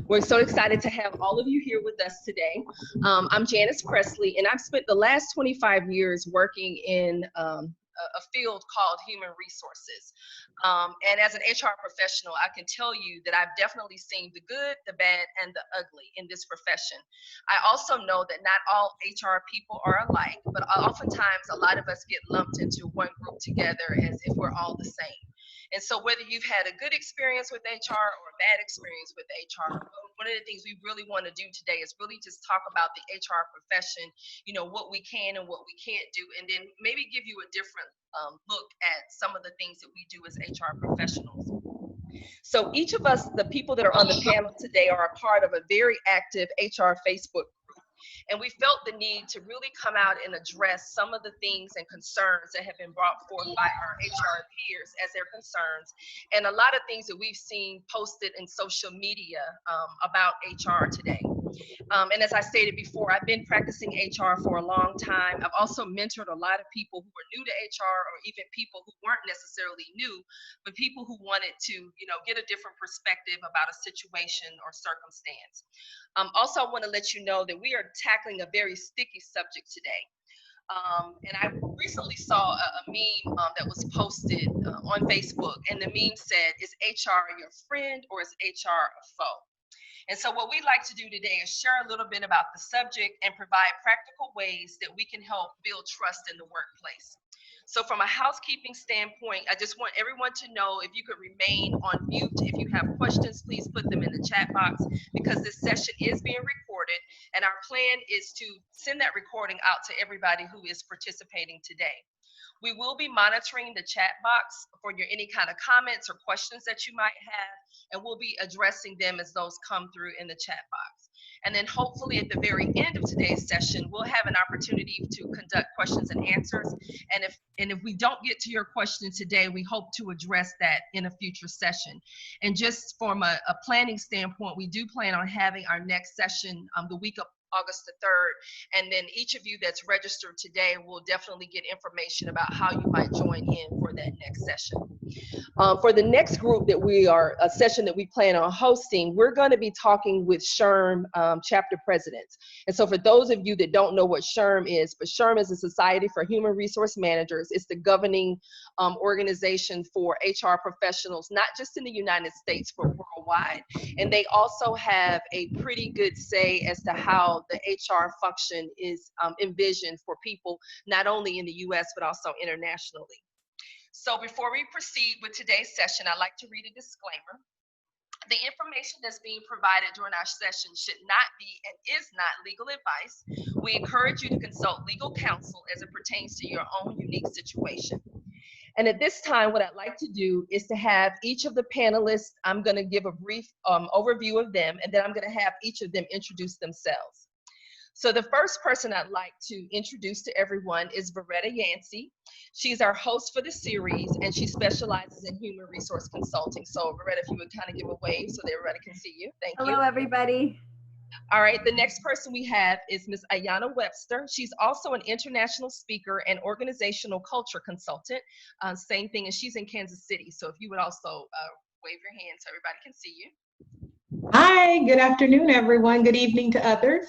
We're so excited to have all of you here with us today. I'm Janice Presley, and I've spent the last 25 years working in a field called human resources. And as an HR professional, I can tell you that I've definitely seen the good, the bad, and the ugly in this profession. I also know that not all HR people are alike, but oftentimes a lot of us get lumped into one group together as if we're all the same. And so whether you've had a good experience with HR or a bad experience with HR, one of the things we really want to do today is really just talk about the HR profession, what we can and what we can't do, and then maybe give you a different look at some of the things that we do as HR professionals. So each of us, the people that are on the panel today, are a part of a very active HR Facebook group. And we felt the need to really come out and address some of the things and concerns that have been brought forth by our HR peers as their concerns, and a lot of things that we've seen posted in social media about HR today. And as I stated before, I've been practicing HR for a long time. I've also mentored a lot of people who were new to HR, or even people who weren't necessarily new, but people who wanted to, get a different perspective about a situation or circumstance. Also, I want to let you know that we are tackling a very sticky subject today. And I recently saw a meme that was posted on Facebook, and the meme said, "Is HR your friend or is HR a foe?" And so what we'd like to do today is share a little bit about the subject and provide practical ways that we can help build trust in the workplace. So from a housekeeping standpoint, I just want everyone to know, if you could remain on mute. If you have questions, please put them in the chat box, because this session is being recorded, and our plan is to send that recording out to everybody who is participating today. We will be monitoring the chat box for any kind of comments or questions that you might have, and we'll be addressing them as those come through in the chat box. And then hopefully at the very end of today's session, we'll have an opportunity to conduct questions and answers. And if we don't get to your question today, we hope to address that in a future session. And just from a planning standpoint, we do plan on having our next session the week of August the 3rd. And then each of you that's registered today will definitely get information about how you might join in for that next session. For the next group a session that we plan on hosting, we're going to be talking with SHRM chapter presidents. And so for those of you that don't know what SHRM is, but SHRM is a Society for Human Resource Managers. It's the governing organization for HR professionals, not just in the United States, but worldwide. And they also have a pretty good say as to how the HR function is envisioned for people, not only in the US, but also internationally. So before we proceed with today's session, I'd like to read a disclaimer. The information that's being provided during our session should not be and is not legal advice. We encourage you to consult legal counsel as it pertains to your own unique situation. And at this time, what I'd like to do is to have each of the panelists, I'm going to give a brief overview of them, and then I'm going to have each of them introduce themselves. So the first person I'd like to introduce to everyone is Veretta Yancey. She's our host for the series, and she specializes in human resource consulting. So Veretta, if you would kind of give a wave so that everybody can see you. Thank you. Hello, everybody. All right, the next person we have is Ms. Ayanna Webster. She's also an international speaker and organizational culture consultant. Same thing, and she's in Kansas City. So if you would also wave your hand so everybody can see you. Hi, good afternoon, everyone. Good evening to others.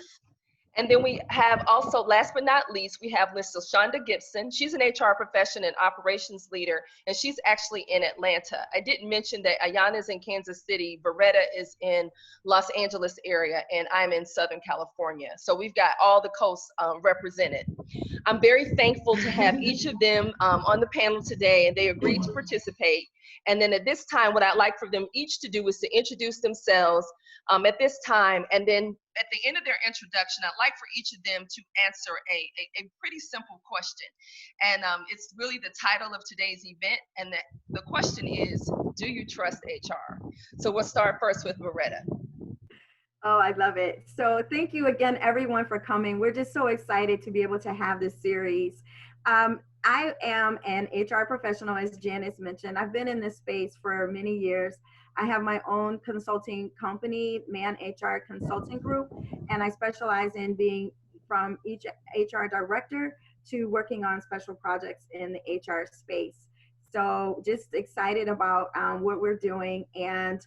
And then we have also, last but not least, we have Ms. Shonda Gibson. She's an HR professional and operations leader, and she's actually in Atlanta. I didn't mention that Ayanna is in Kansas City, Veretta is in Los Angeles area, and I'm in Southern California. So we've got all the coasts represented. I'm very thankful to have each of them on the panel today, and they agreed to participate. And then at this time, what I'd like for them each to do is to introduce themselves at this time, and then at the end of their introduction, I'd like for each of them to answer a pretty simple question. And it's really the title of today's event, and the question is, do you trust HR? So we'll start first with Veretta. Oh, I love it. So thank you again, everyone, for coming. We're just so excited to be able to have this series. I am an HR professional, as Janice mentioned. I've been in this space for many years. I have my own consulting company, Man HR Consulting Group, and I specialize in being from each HR director to working on special projects in the HR space. So just excited about what we're doing. And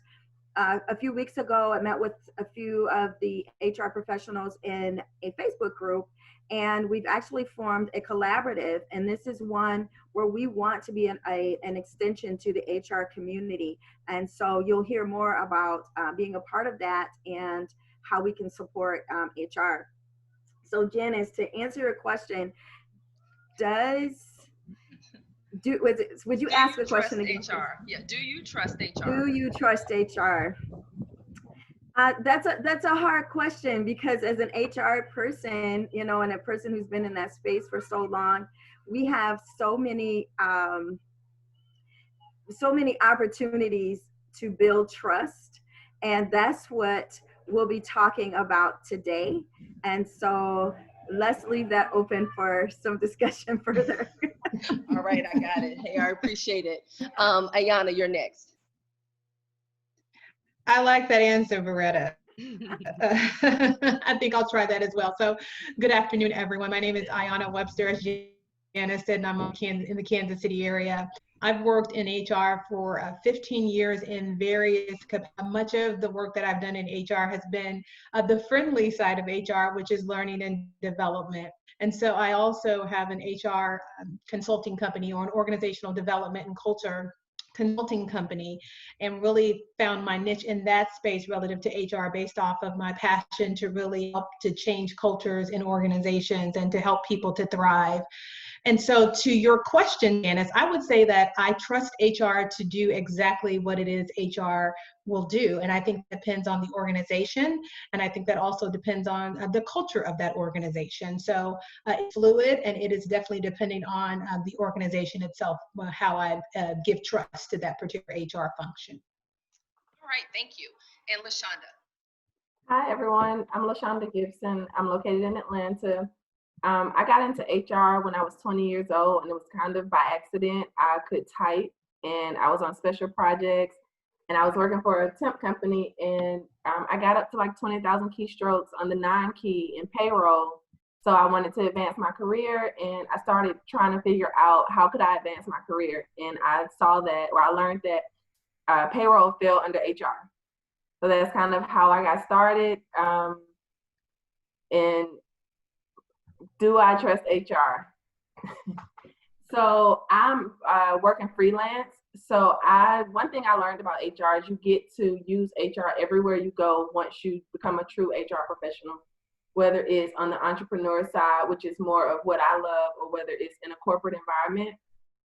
a few weeks ago, I met with a few of the HR professionals in a Facebook group, and we've actually formed a collaborative. And this is one where we want to be an extension to the HR community. And so you'll hear more about being a part of that and how we can support HR. So Janice, to answer your question, would you ask the question again? HR? Yeah. Do you trust HR? Do you trust HR? That's a hard question, because as an HR person, you know, and a person who's been in that space for so long, we have so many opportunities to build trust, and that's what we'll be talking about today. And so let's leave that open for some discussion further. All right, I got it. Hey, I appreciate it. Ayana, you're next. I like that answer, Beretta. I think I'll try that as well. So good afternoon, everyone. My name is Ayana Webster, as Janice said, and I'm in the Kansas City area. I've worked in HR for 15 years in various capacities. Much of the work that I've done in HR has been the friendly side of HR, which is learning and development. And so I also have an HR consulting company, or an organizational development and culture consulting company, and really found my niche in that space relative to HR based off of my passion to really help to change cultures in organizations and to help people to thrive. And so to your question, Janice, I would say that I trust HR to do exactly what it is HR will do. And I think it depends on the organization. And I think that also depends on the culture of that organization. So it's fluid, and it is definitely depending on the organization itself, how I give trust to that particular HR function. All right, thank you. And LaShonda. Hi, everyone. I'm LaShonda Gibson. I'm located in Atlanta. I got into HR when I was 20 years old, and it was kind of by accident. I could type, and I was on special projects, and I was working for a temp company, and I got up to like 20,000 keystrokes on the 9 key in payroll. So I wanted to advance my career, and I started trying to figure out how could I advance my career. And I saw that, or I learned that payroll fell under HR. So that's kind of how I got started. And do I trust HR? So I'm working freelance. So one thing I learned about HR is you get to use HR everywhere you go once you become a true HR professional, whether it's on the entrepreneur side, which is more of what I love, or whether it's in a corporate environment.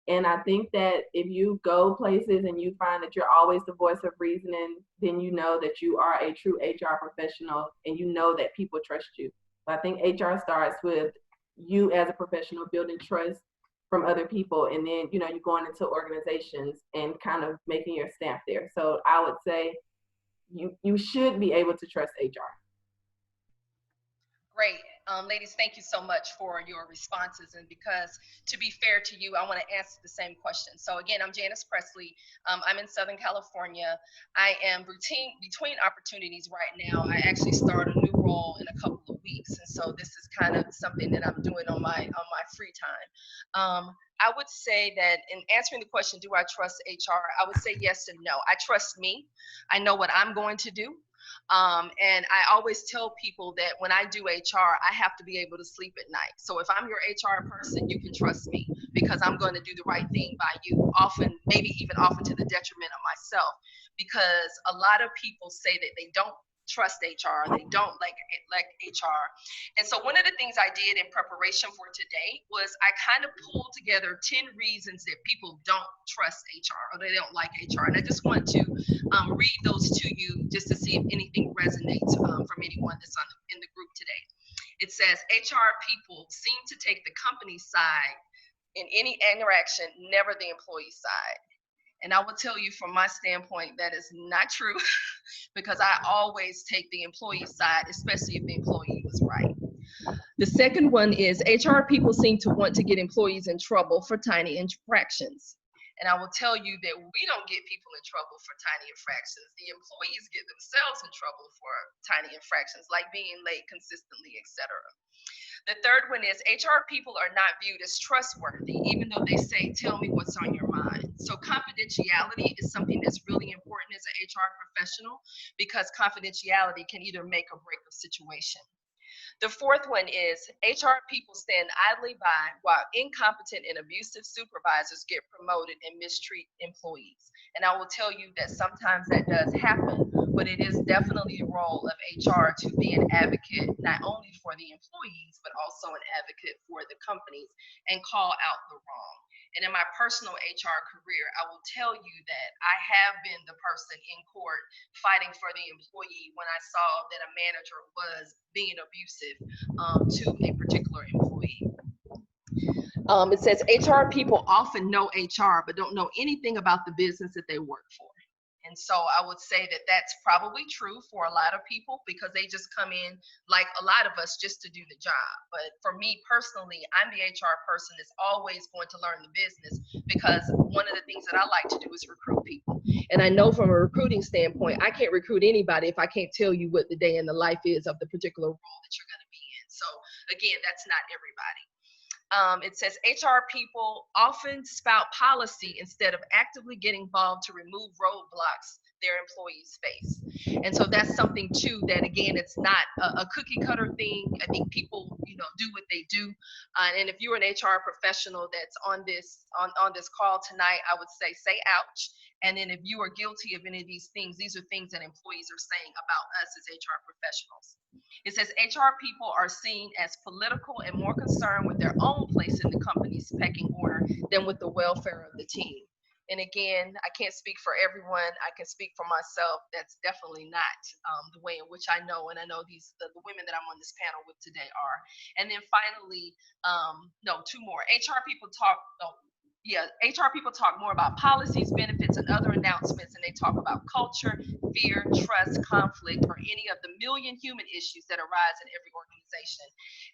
And I think that if you go places and you find that you're always the voice of reasoning, then you know that you are a true HR professional, and you know that people trust you. So I think HR starts with you as a professional building trust from other people, and then you're going into organizations and kind of making your stamp there. So I would say you should be able to trust HR. Great. Ladies, thank you so much for your responses. And because, to be fair to you, I want to answer the same question. So again, I'm Janice Presley. I'm in Southern California. I am between opportunities right now. I actually start a new role in a couple of weeks. And so this is kind of something that I'm doing on my free time. I would say that in answering the question, do I trust HR? I would say yes and no. I trust me. I know what I'm going to do. And I always tell people that when I do HR, I have to be able to sleep at night. So if I'm your HR person, you can trust me, because I'm going to do the right thing by you, often, maybe even often to the detriment of myself, because a lot of people say that they don't trust HR, they don't like HR. And so one of the things I did in preparation for today was I kind of pulled together 10 reasons that people don't trust HR, or they don't like HR. And I just want to read those to you just to see if anything resonates from anyone that's in the group today. It says, HR people seem to take the company side in any interaction, never the employee side. And I will tell you from my standpoint, that is not true, because I always take the employee side, especially if the employee was right. The second one is HR people seem to want to get employees in trouble for tiny infractions. And I will tell you that we don't get people in trouble for tiny infractions. The employees get themselves in trouble for tiny infractions, like being late consistently, etc. The third one is HR people are not viewed as trustworthy, even though they say, tell me what's on your minds. So confidentiality is something that's really important as an HR professional, because confidentiality can either make or break a situation. The fourth one is HR people stand idly by while incompetent and abusive supervisors get promoted and mistreat employees. And I will tell you that sometimes that does happen, but it is definitely a role of HR to be an advocate, not only for the employees, but also an advocate for the companies and call out the wrong. And in my personal HR career, I will tell you that I have been the person in court fighting for the employee when I saw that a manager was being abusive to a particular employee. It says HR people often know HR, but don't know anything about the business that they work for. And so I would say that that's probably true for a lot of people, because they just come in like a lot of us just to do the job. But for me personally, I'm the HR person that's always going to learn the business, because one of the things that I like to do is recruit people. And I know from a recruiting standpoint, I can't recruit anybody if I can't tell you what the day in the life is of the particular role that you're going to be in. So again, that's not everybody. It says HR people often spout policy instead of actively getting involved to remove roadblocks their employees face. And so that's something too, that again, it's not a cookie cutter thing. I think people, do what they do. And if you're an HR professional that's on this call tonight, I would say ouch. And then if you are guilty of any of these things, these are things that employees are saying about us as HR professionals. It says HR people are seen as political and more concerned with their own place in the company's pecking order than with the welfare of the team. And again, I can't speak for everyone. I can speak for myself. That's definitely not the way in which I know, and I know the women that I'm on this panel with today are. And then finally, two more. HR people talk more about policies, benefits, and other announcements, and they talk about culture, fear, trust, conflict, or any of the million human issues that arise in every organization.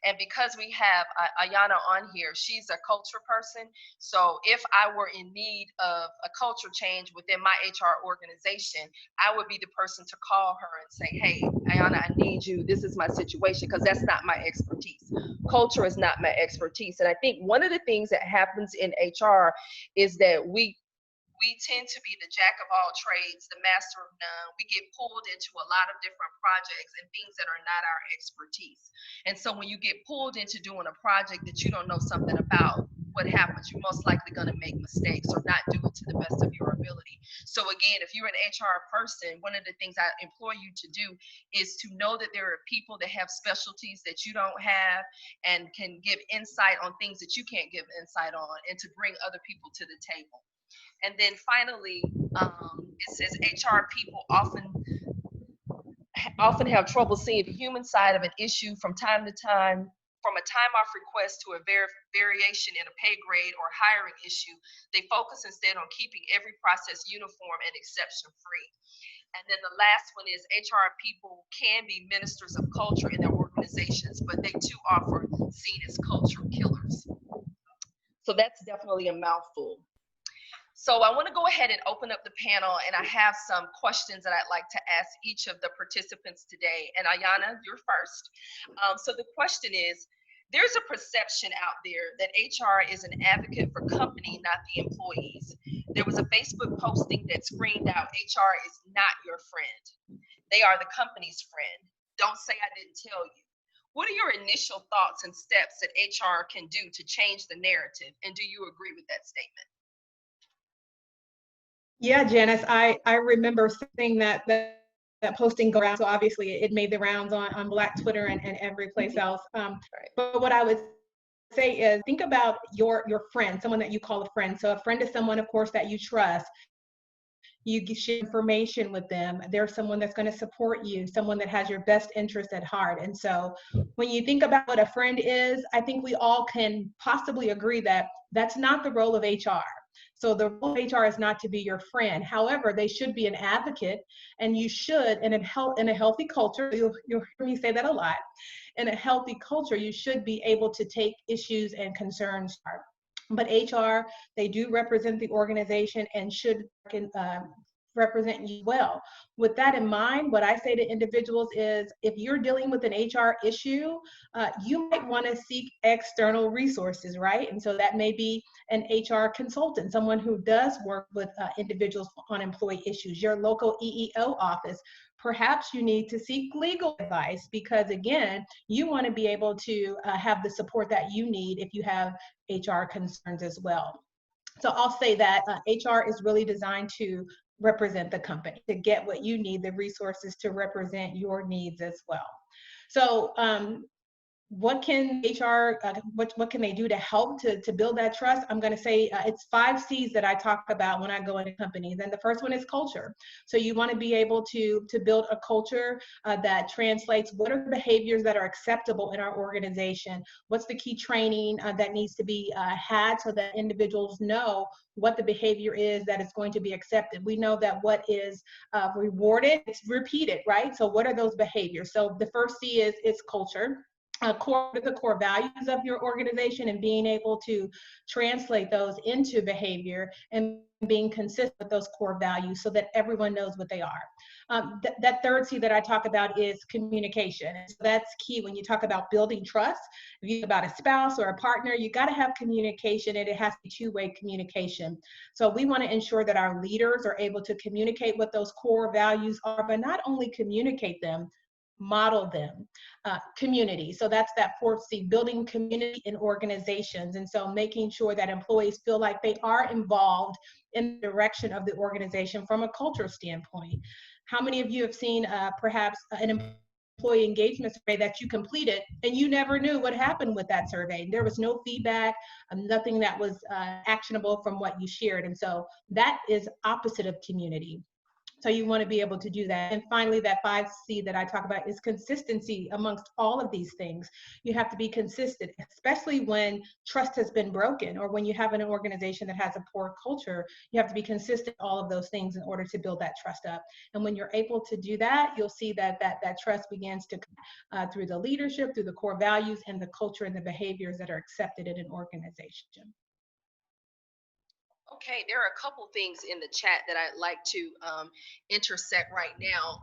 And because we have Ayana on here, she's a culture person. So if I were in need of a culture change within my HR organization, I would be the person to call her and say, hey, Ayana, I need you. This is my situation, because that's not my expertise. Culture is not my expertise. And I think one of the things that happens in HR is that we tend to be the jack of all trades, the master of none. We get pulled into a lot of different projects and things that are not our expertise. And so when you get pulled into doing a project that you don't know something about, what happens? You're most likely going to make mistakes or not do it to the best of your ability. So again, if you're an HR person, one of the things I implore you to do is to know that there are people that have specialties that you don't have and can give insight on things that you can't give insight on, and to bring other people to the table. And then finally, it says HR people often have trouble seeing the human side of an issue from time to time. From a time off request to a variation in a pay grade or hiring issue, they focus instead on keeping every process uniform and exception free. And then the last one is HR people can be ministers of culture in their organizations, but they too often seen as culture killers. So that's definitely a mouthful. So I want to go ahead and open up the panel, and I have some questions that I'd like to ask each of the participants today. And Ayana, you're first. So the question is, there's a perception out there that HR is an advocate for company, not the employees. There was a Facebook posting that screamed out, HR is not your friend. They are the company's friend. Don't say I didn't tell you. What are your initial thoughts and steps that HR can do to change the narrative? And do you agree with that statement? Yeah, Janice, I remember seeing that posting go around. So obviously it made the rounds on Black Twitter and every place else. But what I would say is, think about your friend, someone that you call a friend. So a friend is someone, of course, that you trust. You share information with them. They're someone that's going to support you, someone that has your best interest at heart. And so when you think about what a friend is, I think we all can possibly agree that that's not the role of HR. So the role of HR is not to be your friend. However, they should be an advocate, and you should, in a healthy culture, you'll hear me say that a lot, in a healthy culture, you should be able to take issues and concerns. But HR, they do represent the organization and should represent you well. With that in mind, what I say to individuals is if you're dealing with an HR issue, you might want to seek external resources, right? And so that may be an HR consultant, someone who does work with individuals on employee issues, your local EEO office. Perhaps you need to seek legal advice because, again, you want to be able to have the support that you need if you have HR concerns as well. So I'll say that HR is really designed to represent the company, to get what you need, the resources to represent your needs as well. So what can HR, what can they do to help to build that trust? I'm going to say it's 5 C's that I talk about when I go into companies. And the first one is culture. So you want to be able to build a culture that translates what are the behaviors that are acceptable in our organization? What's the key training that needs to be had so that individuals know what the behavior is that is going to be accepted. We know that what is rewarded, it's repeated, right? So what are those behaviors? So the first C is culture. The core values of your organization and being able to translate those into behavior and being consistent with those core values so that everyone knows what they are. That third C that I talk about is communication. So that's key when you talk about building trust. If you talk about a spouse or a partner, you got to have communication, and it has to be two-way communication. So we want to ensure that our leaders are able to communicate what those core values are, but not only communicate them, model them. Community. So that's that fourth C, building community in organizations. And so making sure that employees feel like they are involved in the direction of the organization from a culture standpoint. How many of you have seen perhaps an employee engagement survey that you completed and you never knew what happened with that survey? There was no feedback, nothing that was actionable from what you shared. And so that is opposite of community. So you want to be able to do that. And finally, that 5C that I talk about is consistency amongst all of these things. You have to be consistent, especially when trust has been broken or when you have an organization that has a poor culture. You have to be consistent in all of those things in order to build that trust up. And when you're able to do that, you'll see that trust begins to through the leadership, through the core values and the culture and the behaviors that are accepted in an organization. Okay, there are a couple things in the chat that I'd like to intersect right now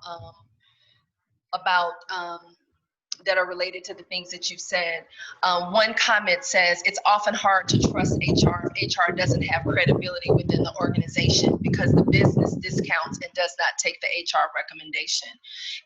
about that are related to the things that you said. One comment says, it's often hard to trust HR if HR doesn't have credibility within the organization because the business discounts and does not take the HR recommendation.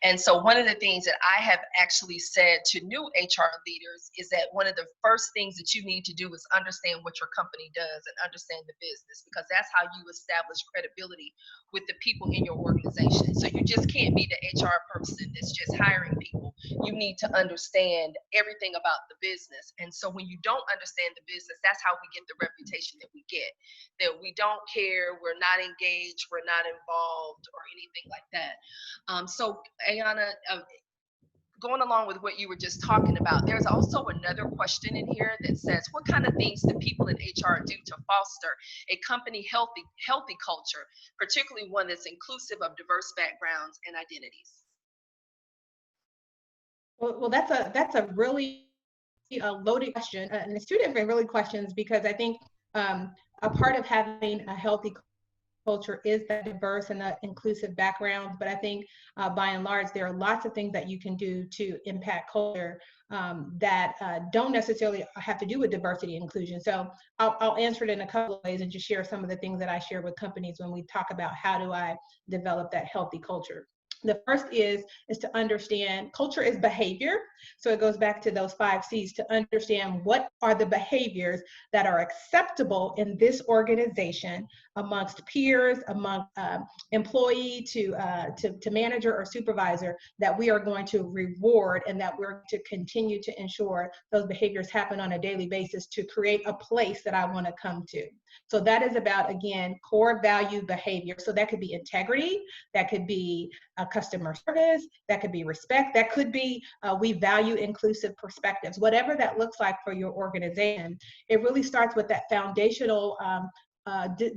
And so one of the things that I have actually said to new HR leaders is that one of the first things that you need to do is understand what your company does and understand the business, because that's how you establish credibility with the people in your organization. So you just can't be the HR person that's just hiring people. You need to understand everything about the business. And so when you don't understand the business, that's how we get the reputation that we get, that we don't care, we're not engaged, we're not involved or anything like that. So Ayana, going along with what you were just talking about, there's also another question in here that says, what kind of things do people in HR do to foster a company healthy culture, particularly one that's inclusive of diverse backgrounds and identities? Well, that's a really loaded question, and it's two different really questions, because I think a part of having a healthy culture is that diverse and that inclusive backgrounds. But I think by and large, there are lots of things that you can do to impact culture that don't necessarily have to do with diversity and inclusion. So I'll answer it in a couple of ways and just share some of the things that I share with companies when we talk about how do I develop that healthy culture. The first is to understand culture is behavior. So it goes back to those 5 C's, to understand what are the behaviors that are acceptable in this organization amongst peers, among employee to manager or supervisor, that we are going to reward and that we're to continue to ensure those behaviors happen on a daily basis to create a place that I want to come to. So that is about, again, core value behavior. So that could be integrity, that could be customer service, that could be respect, that could be we value inclusive perspectives. Whatever that looks like for your organization, it really starts with that foundational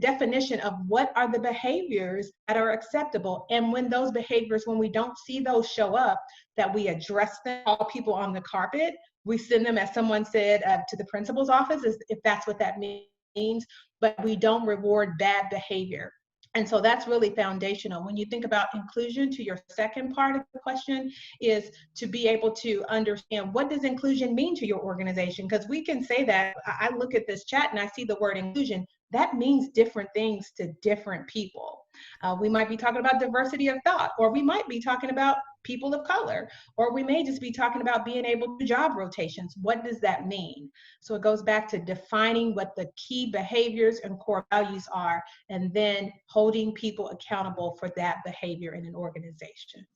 definition of what are the behaviors that are acceptable. And when those behaviors, when we don't see those show up, that we address them, all people on the carpet, we send them, as someone said, to the principal's office, if that's what that means, but we don't reward bad behavior. And so that's really foundational. When you think about inclusion, to your second part of the question, is to be able to understand, what does inclusion mean to your organization? Because we can say that, I look at this chat and I see the word inclusion, that means different things to different people. We might be talking about diversity of thought, or we might be talking about people of color, or we may just be talking about being able to do job rotations. What does that mean? So it goes back to defining what the key behaviors and core values are, and then holding people accountable for that behavior in an organization.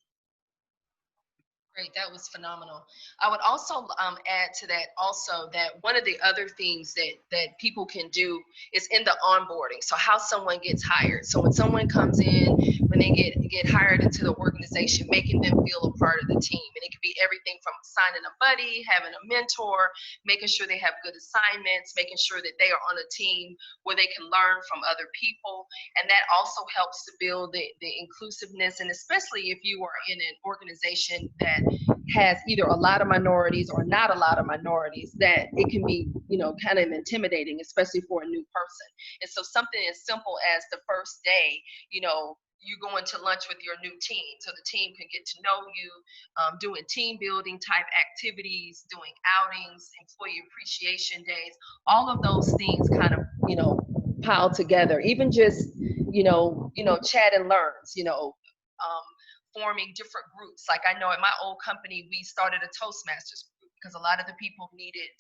Great, that was phenomenal. I would also add to that also that one of the other things that people can do is in the onboarding. So how someone gets hired. So when someone comes in, when they get hired into the organization, making them feel a part of the team. And it could be everything from signing a buddy, having a mentor, making sure they have good assignments, making sure that they are on a team where they can learn from other people. And that also helps to build the inclusiveness, and especially if you are in an organization that has either a lot of minorities or not a lot of minorities, that it can be, kind of intimidating, especially for a new person. And so something as simple as the first day, you go into lunch with your new team, so the team can get to know you, doing team building type activities, doing outings, employee appreciation days, all of those things kind of, pile together. Even just, chat and learns, forming different groups. Like I know at my old company, we started a Toastmasters group because a lot of the people needed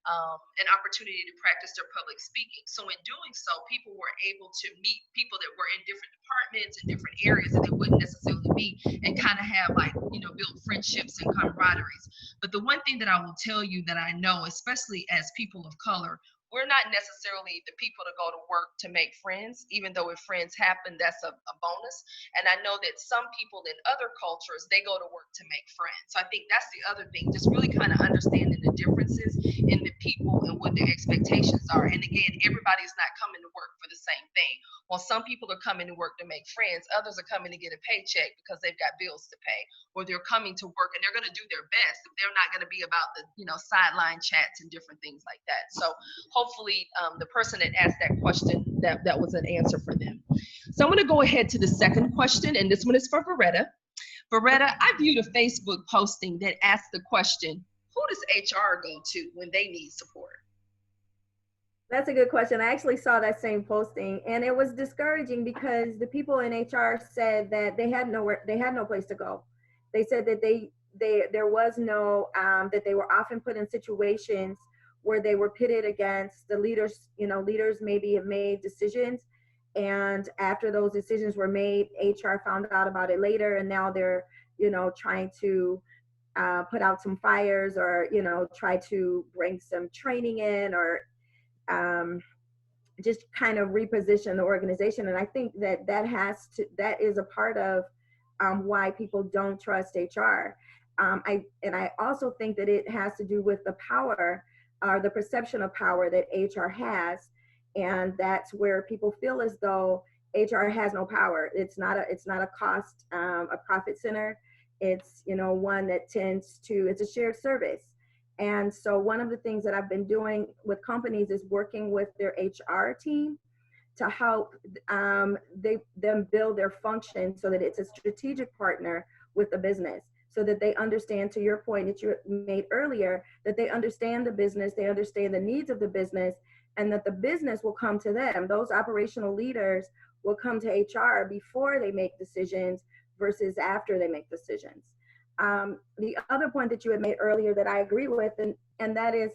an opportunity to practice their public speaking. So in doing so, people were able to meet people that were in different departments and different areas that they wouldn't necessarily meet, and kind of have build friendships and camaraderies. But the one thing that I will tell you that I know, especially as people of color, we're not necessarily the people to go to work to make friends, even though if friends happen, that's a bonus. And I know that some people in other cultures, they go to work to make friends. So I think that's the other thing, just really kind of understanding the differences in the people and what their expectations are. And again, everybody's not coming to work for the same thing. While some people are coming to work to make friends, others are coming to get a paycheck because they've got bills to pay, or they're coming to work and they're going to do their best. They're not going to be about the, sideline chats and different things like that. So hopefully the person that asked that question, that was an answer for them. So I'm going to go ahead to the second question, and this one is for Veretta. Veretta, I viewed a Facebook posting that asked the question, who does HR go to when they need support? That's a good question. I actually saw that same posting, and it was discouraging because the people in HR said that they had no place to go. They said that there was no, that they were often put in situations where they were pitted against the leaders. Leaders maybe have made decisions, and after those decisions were made, HR found out about it later, and now they're, trying to put out some fires, or, try to bring some training in, or just kind of reposition the organization. And I think that is a part of why people don't trust HR. I also think that it has to do with the power, the perception of power that HR has, and that's where people feel as though HR has no power. It's not a cost, a profit center. It's one that it's a shared service. And so one of the things that I've been doing with companies is working with their HR team to help them build their function so that it's a strategic partner with the business, so that they understand, to your point that you made earlier, that they understand the business, they understand the needs of the business, and that the business will come to them. Those operational leaders will come to HR before they make decisions versus after they make decisions. The other point that you had made earlier that I agree with, and that is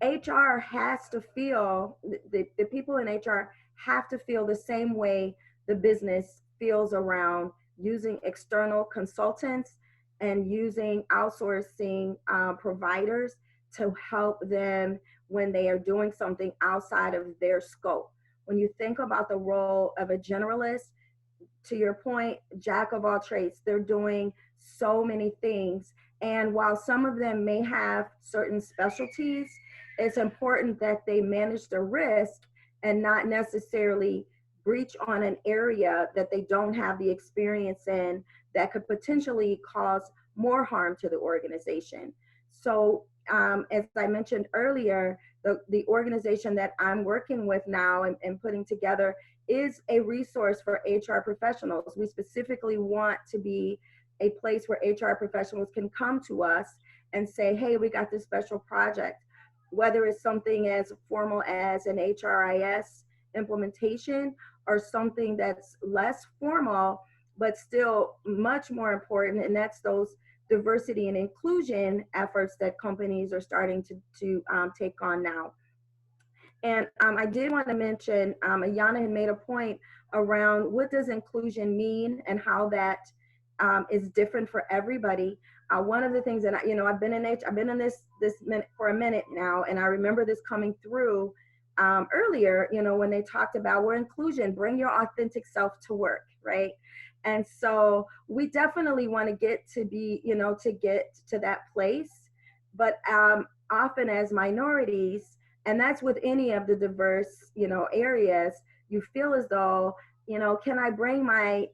HR has to feel, the people in HR have to feel the same way the business feels around using external consultants and using outsourcing providers to help them when they are doing something outside of their scope. When you think about the role of a generalist, to your point, jack of all trades, they're doing so many things. And while some of them may have certain specialties, it's important that they manage the risk and not necessarily breach on an area that they don't have the experience in, that could potentially cause more harm to the organization. So as I mentioned earlier, the organization that I'm working with now and putting together is a resource for HR professionals. We specifically want to be a place where HR professionals can come to us and say, hey, we got this special project, whether it's something as formal as an HRIS implementation or something that's less formal, but still much more important, and that's those diversity and inclusion efforts that companies are starting to take on now. And I did want to mention, Ayana had made a point around what does inclusion mean and how that is different for everybody. One of the things that I've been in this minute for a minute now, and I remember this coming through earlier, when they talked about where inclusion, bring your authentic self to work, right? And so we definitely want to get to be, to get to that place, but often as minorities, and that's with any of the diverse, areas, you feel as though, can I bring my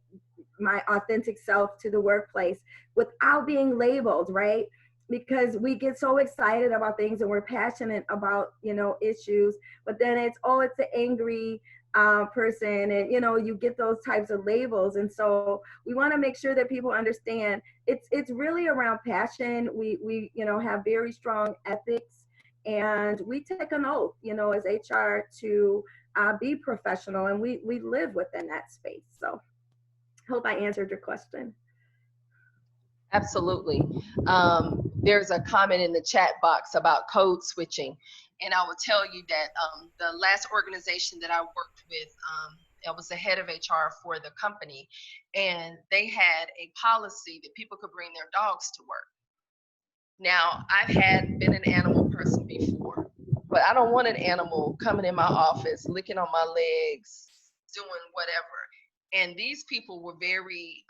authentic self to the workplace without being labeled, right? Because we get so excited about things and we're passionate about, issues, but then it's the angry person, and you get those types of labels. And so we want to make sure that people understand it's really around passion. We have very strong ethics, and we take an oath, as HR to be professional, and we live within that space. So hope I answered your question. Absolutely. There's a comment in the chat box about code switching. And I will tell you that the last organization that I worked with, I was the head of HR for the company, and they had a policy that people could bring their dogs to work. Now, I've been an animal person before, but I don't want an animal coming in my office, licking on my legs, doing whatever. And these people were very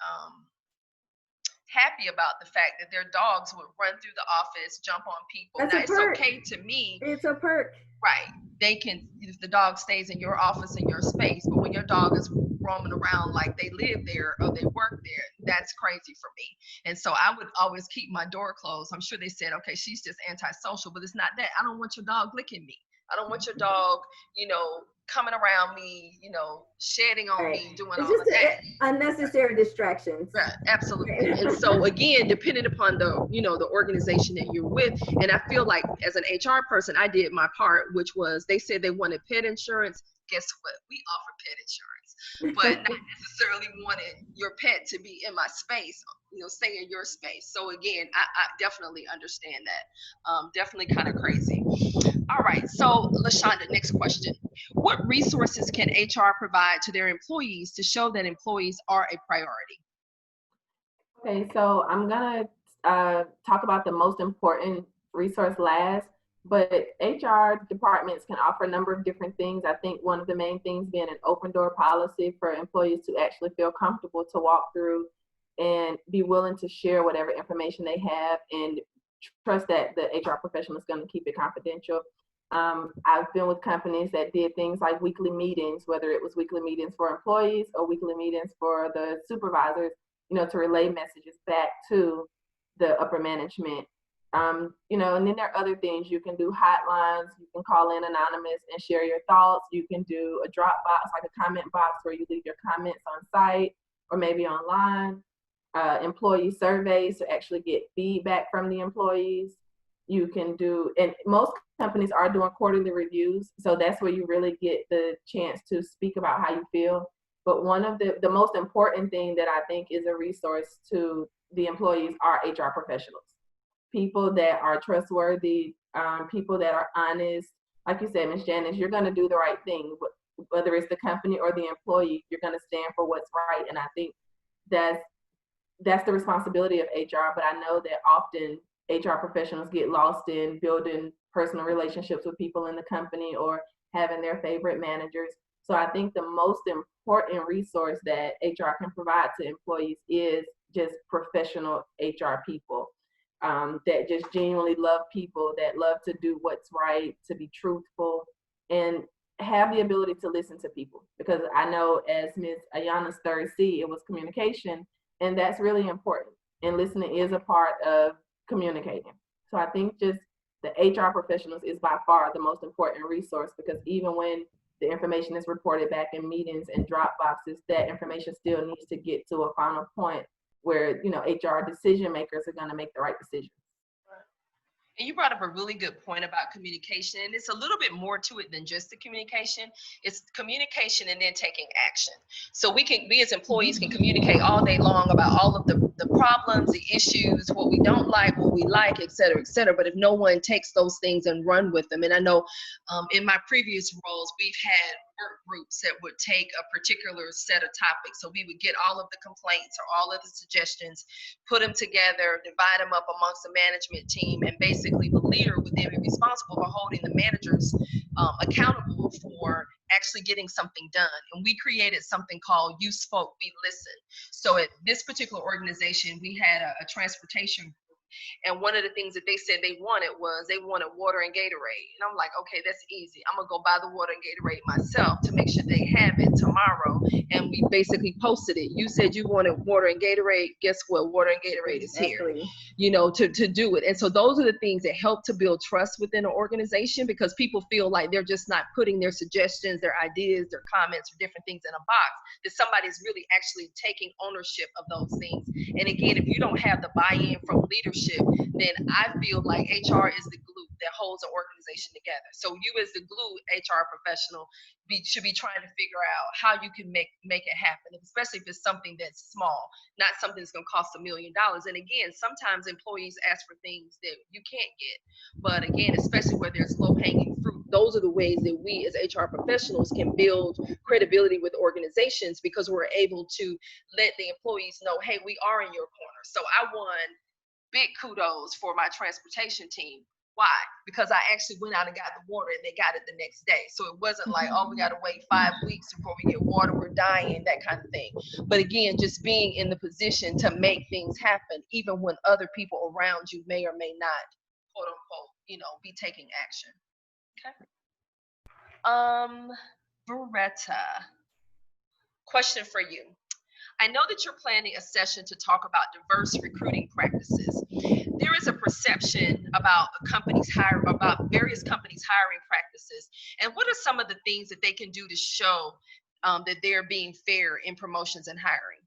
happy about the fact that their dogs would run through the office, jump on people. That's now, a it's perk. okay to me. It's a perk. Right. They can, if the dog stays in your office, in your space, but when your dog is roaming around like they live there or they work there, that's crazy for me. And so I would always keep my door closed. I'm sure they said, okay, she's just antisocial, but it's not that. I don't want your dog licking me. I don't want your dog, coming around me, shedding on me, doing it's all just of that. Unnecessary distractions. Right, absolutely. And so again, depending upon the, the organization that you're with, and I feel like as an HR person, I did my part, which was they said they wanted pet insurance. Guess what? We offer pet insurance, but not necessarily wanting your pet to be in my space, stay in your space. So again, I definitely understand that. Definitely kind of crazy. All right, so LaShonda, next question. What resources can HR provide to their employees to show that employees are a priority? Okay, so I'm gonna talk about the most important resource last, but HR departments can offer a number of different things. I think one of the main things being an open door policy for employees to actually feel comfortable to walk through and be willing to share whatever information they have and trust that the HR professional is going to keep it confidential. I've been with companies that did things like weekly meetings, whether it was weekly meetings for employees or weekly meetings for the supervisors, to relay messages back to the upper management. And then there are other things. You can do hotlines, you can call in anonymous and share your thoughts. You can do a drop box, like a comment box where you leave your comments on site or maybe online. Employee surveys to actually get feedback from the employees. You can do, and most companies are doing quarterly reviews, so that's where you really get the chance to speak about how you feel. But one of the most important thing that I think is a resource to the employees are HR professionals. People that are trustworthy, people that are honest. Like you said, Ms. Janice, you're gonna do the right thing. Whether it's the company or the employee, you're gonna stand for what's right. And I think that's the responsibility of HR, but I know that often HR professionals get lost in building personal relationships with people in the company or having their favorite managers. So I think the most important resource that HR can provide to employees is just professional HR people that just genuinely love people, that love to do what's right, to be truthful, and have the ability to listen to people. Because I know as Ms. Ayana's third C, it was communication. And that's really important. And listening is a part of communicating. So I think just the HR professionals is by far the most important resource, because even when the information is reported back in meetings and drop boxes, that information still needs to get to a final point where, you know, HR decision makers are going to make the right decisions. And you brought up a really good point about communication. And it's a little bit more to it than just the communication. It's communication and then taking action. So we as employees can communicate all day long about all of the problems, the issues, what we don't like, what we like, et cetera, et cetera. But if no one takes those things and run with them, and I know in my previous roles, we've had work groups that would take a particular set of topics. So we would get all of the complaints or all of the suggestions, put them together, divide them up amongst the management team, and basically the leader would then be responsible for holding the managers accountable for actually getting something done. And we created something called You Spoke, We Listen. So at this particular organization, we had a transportation. And one of the things that they said they wanted water and Gatorade. And I'm like, okay, that's easy. I'm gonna go buy the water and Gatorade myself to make sure they have it tomorrow. And we basically posted it. You said you wanted water and Gatorade. Guess what? Water and Gatorade is here, you know, to do it. And so those are the things that help to build trust within an organization, because people feel like they're just not putting their suggestions, their ideas, their comments, or different things in a box, that somebody's really actually taking ownership of those things. And again, if you don't have the buy-in from leadership, then I feel like HR is the glue that holds an organization together. So you as the glue HR professional should be trying to figure out how you can make it happen, especially if it's something that's small, not something that's going to cost $1 million. And again, sometimes employees ask for things that you can't get. But again, especially where there's low-hanging fruit, those are the ways that we as HR professionals can build credibility with organizations, because we're able to let the employees know, hey, we are in your corner. So I won big kudos for my transportation team. Why? Because I actually went out and got the water and they got it the next day. So it wasn't like, oh, we got to wait 5 weeks before we get water, we're dying, that kind of thing. But again, just being in the position to make things happen, even when other people around you may or may not, quote unquote, you know, be taking action. Okay. Beretta, question for you. I know that you're planning a session to talk about diverse recruiting practices. There is a perception about various companies' hiring practices. And what are some of the things that they can do to show that they're being fair in promotions and hiring?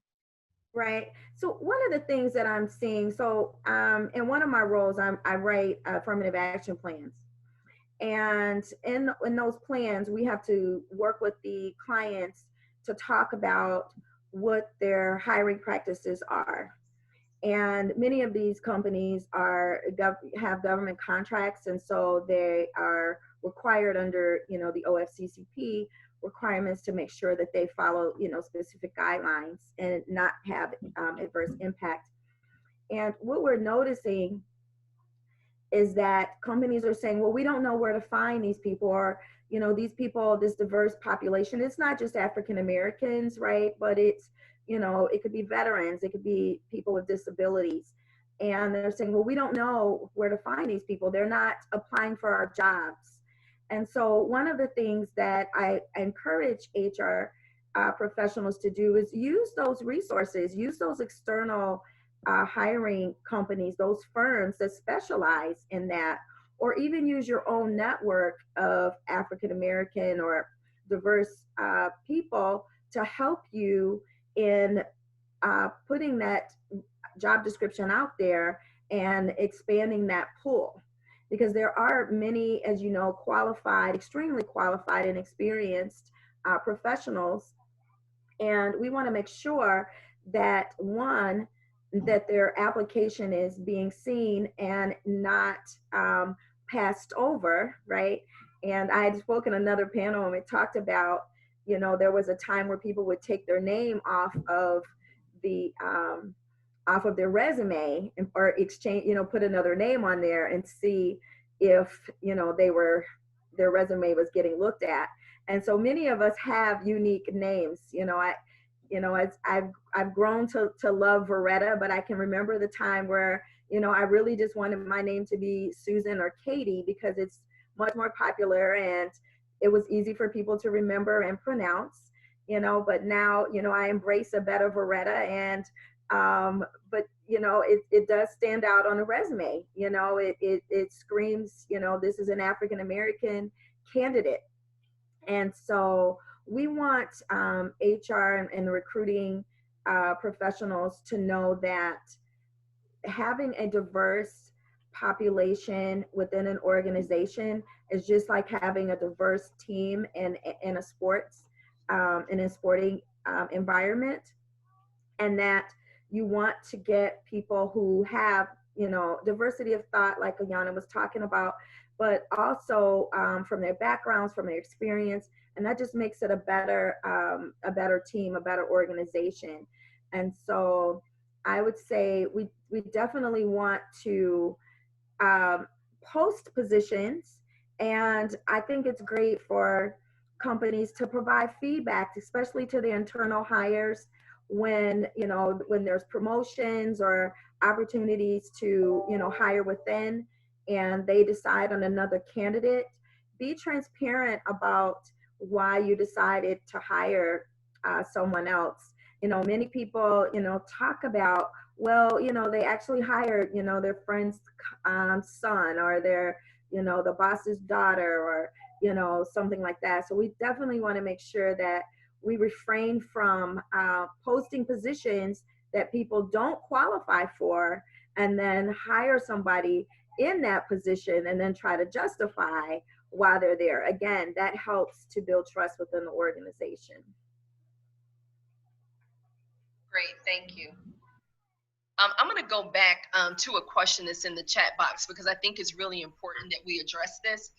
Right. So one of the things that I'm seeing, so in one of my roles, I write affirmative action plans. And in those plans, we have to work with the clients to talk about what their hiring practices are. And many of these companies have government contracts, and so they are required under, you know, the OFCCP requirements to make sure that they follow, you know, specific guidelines and not have adverse impact. And what we're noticing is that companies are saying, well, we don't know where to find these people, or, you know, these people, this diverse population. It's not just African Americans, right? But it's, you know, it could be veterans, it could be people with disabilities. And they're saying, well, we don't know where to find these people. They're not applying for our jobs. And so one of the things that I encourage HR professionals to do is use those resources, use those external hiring companies, those firms that specialize in that, or even use your own network of African American or diverse people to help you in putting that job description out there and expanding that pool. Because there are many, as you know, qualified, extremely qualified and experienced professionals. And we want to make sure that, one, that their application is being seen and not passed over, right? And I had spoken another panel and we talked about, you know, there was a time where people would take their name off of their resume or exchange, you know, put another name on there and see if, you know, their resume was getting looked at. And so many of us have unique names. I've grown to love Veretta, but I can remember the time where, you know, I really just wanted my name to be Susan or Katie because it's much more popular and it was easy for people to remember and pronounce, you know. But now, you know, I embrace a better Veretta, and but you know, it does stand out on a resume. You know, it screams, you know, this is an African American candidate. And so we want HR and the recruiting professionals to know that having a diverse population within an organization is just like having a diverse team in a sports in a sporting environment, and that you want to get people who have, you know, diversity of thought, like Ayana was talking about, but also from their backgrounds, from their experience, and that just makes it a better team, a better organization. And so I would say we definitely want to um, post positions, and I think it's great for companies to provide feedback, especially to the internal hires, when, you know, when there's promotions or opportunities to, you know, hire within, and they decide on another candidate. Be transparent about why you decided to hire someone else. You know, many people, you know, talk about, well, you know, they actually hired, you know, their friend's son, or their, you know, the boss's daughter, or, you know, something like that. So we definitely want to make sure that we refrain from posting positions that people don't qualify for, and then hire somebody in that position and then try to justify why they're there. Again, that helps to build trust within the organization. Great, thank you. I'm going to go back to a question that's in the chat box, because I think it's really important that we address this.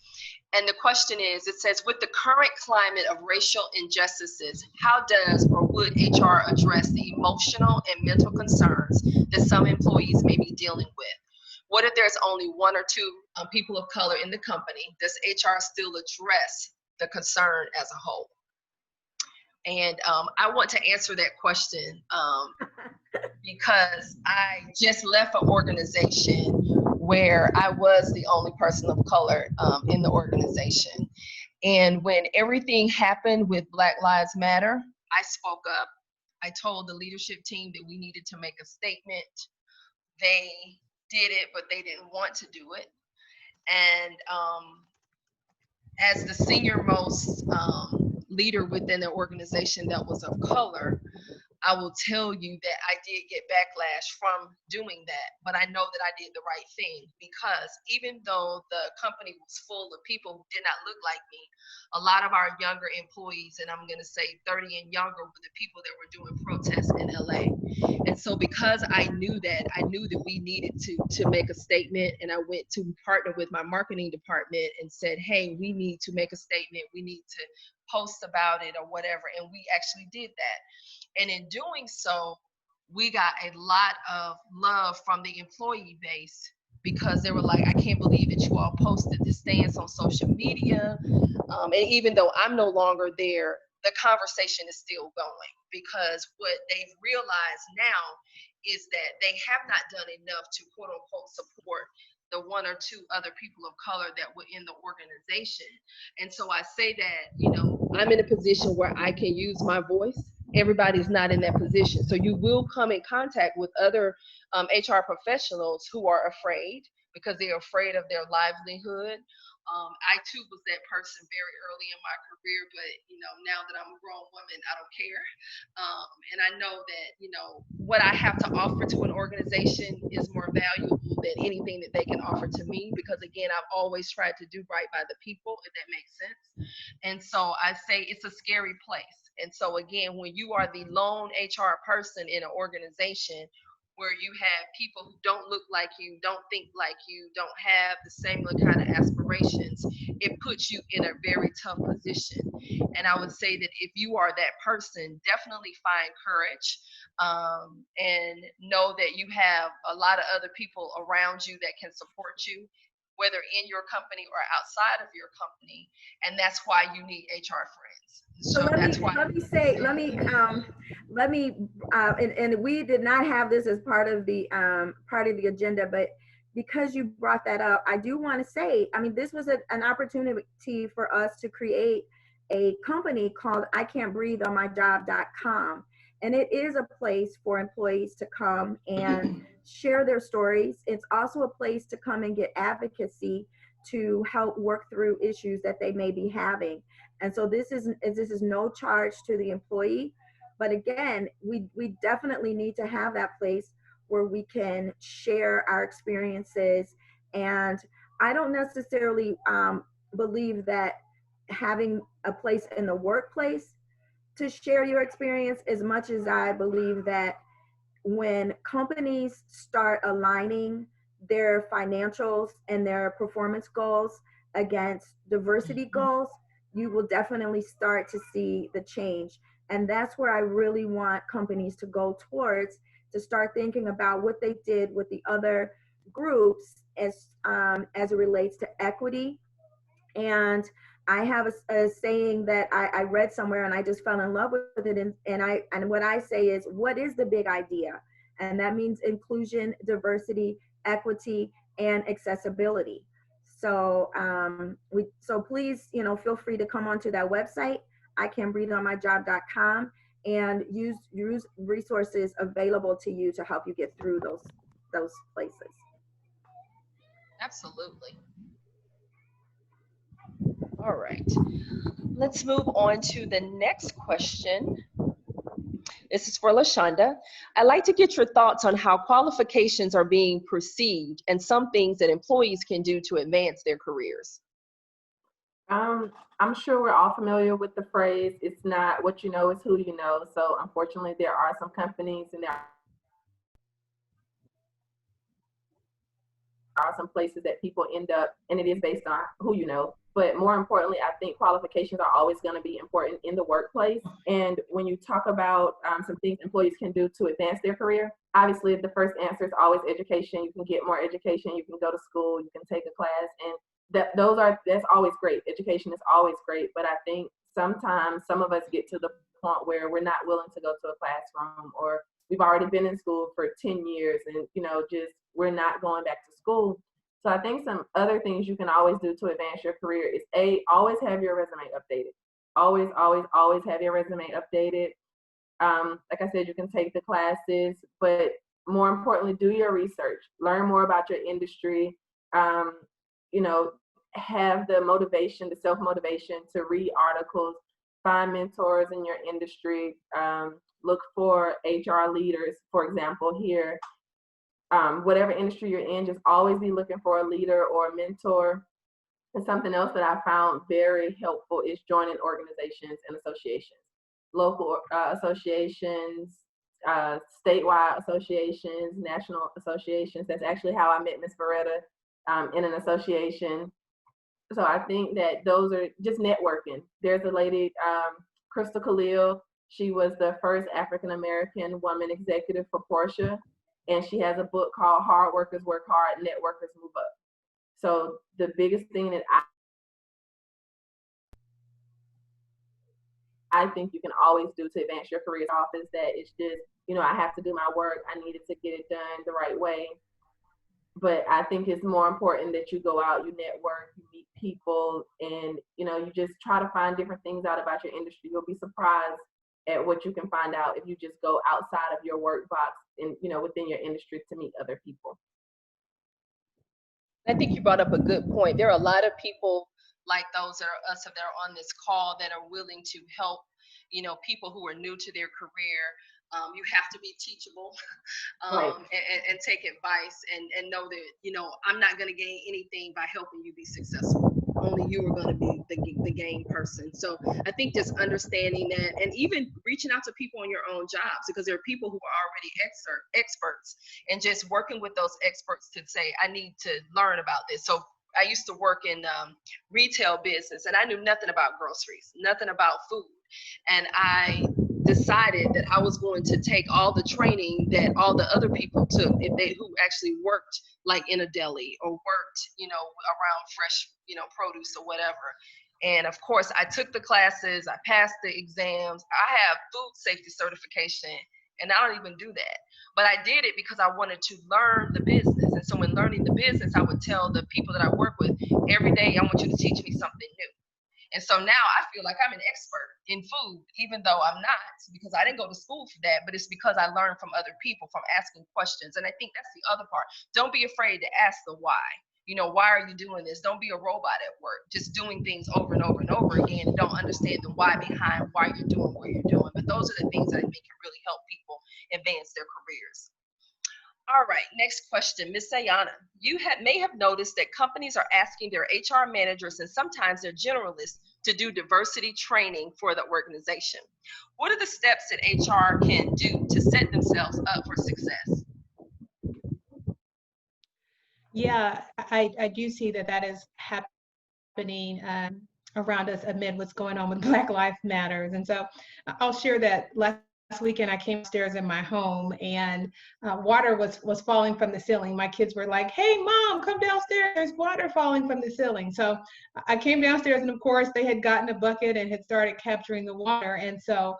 And the question is, it says, with the current climate of racial injustices, how does or would HR address the emotional and mental concerns that some employees may be dealing with? What if there's only one or two people of color in the company? Does HR still address the concern as a whole? And I want to answer that question because I just left an organization where I was the only person of color in the organization. And when everything happened with Black Lives Matter, I spoke up. I told the leadership team that we needed to make a statement. They did it, but they didn't want to do it. And as the senior most leader within the organization that was of color, I will tell you that I did get backlash from doing that, but I know that I did the right thing, because even though the company was full of people who did not look like me, a lot of our younger employees, and I'm going to say 30 and younger, were the people that were doing protests in LA. And so because I knew that we needed to make a statement, and I went to partner with my marketing department and said, hey, we need to make a statement. We need to post about it or whatever. And we actually did that. And in doing so, we got a lot of love from the employee base, because they were like, I can't believe that you all posted this stance on social media. And even though I'm no longer there, the conversation is still going, because what they've realized now is that they have not done enough to quote unquote support the one or two other people of color that were in the organization. And so I say that, you know, I'm in a position where I can use my voice. Everybody's not in that position. So you will come in contact with other HR professionals who are afraid, because they're afraid of their livelihood. I too was that person very early in my career, but you know, now that I'm a grown woman, I don't care. And I know that, you know, what I have to offer to an organization is more valuable than anything that they can offer to me, because again, I've always tried to do right by the people, if that makes sense. And so I say it's a scary place. And so again, when you are the lone HR person in an organization where you have people who don't look like you, don't think like you, don't have the same kind of aspirations, it puts you in a very tough position. And I would say that if you are that person, definitely find courage, and know that you have a lot of other people around you that can support you, whether in your company or outside of your company. And that's why you need HR friends. So that's why. Let me and we did not have this as part of the agenda, but because you brought that up, I do want to say, I mean, this was an opportunity for us to create a company called ican'tbreatheonmyjob.com. And it is a place for employees to come and share their stories. It's also a place to come and get advocacy to help work through issues that they may be having. And so this is no charge to the employee, but again, we definitely need to have that place where we can share our experiences. And I don't necessarily believe that having a place in the workplace to share your experience, as much as I believe that when companies start aligning their financials and their performance goals against diversity goals, you will definitely start to see the change. And that's where I really want companies to go towards, to start thinking about what they did with the other groups as it relates to equity. And I have a saying that I read somewhere and I just fell in love with it. And what I say is, what is the big idea? And that means inclusion, diversity, equity, and accessibility. So so please, feel free to come onto that website, icanbreatheonmyjob.com, and use resources available to you to help you get through those places. Absolutely. All right. Let's move on to the next question. This is for LaShonda. I'd like to get your thoughts on how qualifications are being perceived and some things that employees can do to advance their careers. I'm sure we're all familiar with the phrase, it's not what you know, it's who you know. So unfortunately, there are some companies and there are some places that people end up, and it is based on who you know. But more importantly, I think qualifications are always going to be important in the workplace. And when you talk about some things employees can do to advance their career, obviously the first answer is always education. You can get more education, you can go to school, you can take a class, and that's always great. Education is always great. But I think sometimes some of us get to the point where we're not willing to go to a classroom, or we've already been in school for 10 years and just we're not going back to school. So I think some other things you can always do to advance your career is always have your resume updated. Always, always, always have your resume updated. Like I said, you can take the classes, but more importantly, do your research. Learn more about your industry. Have the motivation, the self-motivation to read articles, find mentors in your industry, look for HR leaders, for example, here. Whatever industry you're in, just always be looking for a leader or a mentor. And something else that I found very helpful is joining organizations and associations, local associations, statewide associations, national associations. That's actually how I met Ms. Veretta, in an association. So I think that those are just networking. There's a lady, Crystal Khalil. She was the first African-American woman executive for Porsche. And she has a book called Hard Workers Work Hard, Networkers Move Up. So the biggest thing that I think you can always do to advance your career off is that it's just, I have to do my work. I needed to get it done the right way. But I think it's more important that you go out, you network, you meet people, and, you just try to find different things out about your industry. You'll be surprised at what you can find out if you just go outside of your work box and, within your industry to meet other people. I think you brought up a good point. There are a lot of people like those that are on this call that are willing to help, people who are new to their career. You have to be teachable, Right. and take advice and know that, I'm not going to gain anything by helping you be successful. Only you are going to be the gain person. So I think just understanding that, and even reaching out to people on your own jobs, because there are people who are already experts, and just working with those experts to say, I need to learn about this. So I used to work in retail business, and I knew nothing about groceries, nothing about food. And I decided that I was going to take all the training that all the other people took, who actually worked like in a deli or worked, around fresh, produce or whatever. And of course, I took the classes, I passed the exams, I have food safety certification, and I don't even do that. But I did it because I wanted to learn the business. And so in learning the business, I would tell the people that I work with, every day, I want you to teach me something new. And so now I feel like I'm an expert in food, even though I'm not, because I didn't go to school for that, but it's because I learned from other people, from asking questions. And I think that's the other part. Don't be afraid to ask the why. You know, why are you doing this? Don't be a robot at work, just doing things over and over and over again. And don't understand the why behind why you're doing what you're doing. But those are the things that I think can really help people advance their careers. All right, next question, Ms. Ayana. You may have noticed that companies are asking their HR managers and sometimes their generalists to do diversity training for the organization. What are the steps that HR can do to set themselves up for success? Yeah, I do see that that is happening around us amid what's going on with Black Lives Matters. And so I'll share that last weekend I came upstairs in my home and water was falling from the ceiling. My kids were like, "Hey, Mom, come downstairs. There's water falling from the ceiling." So I came downstairs, and of course, they had gotten a bucket and had started capturing the water. And so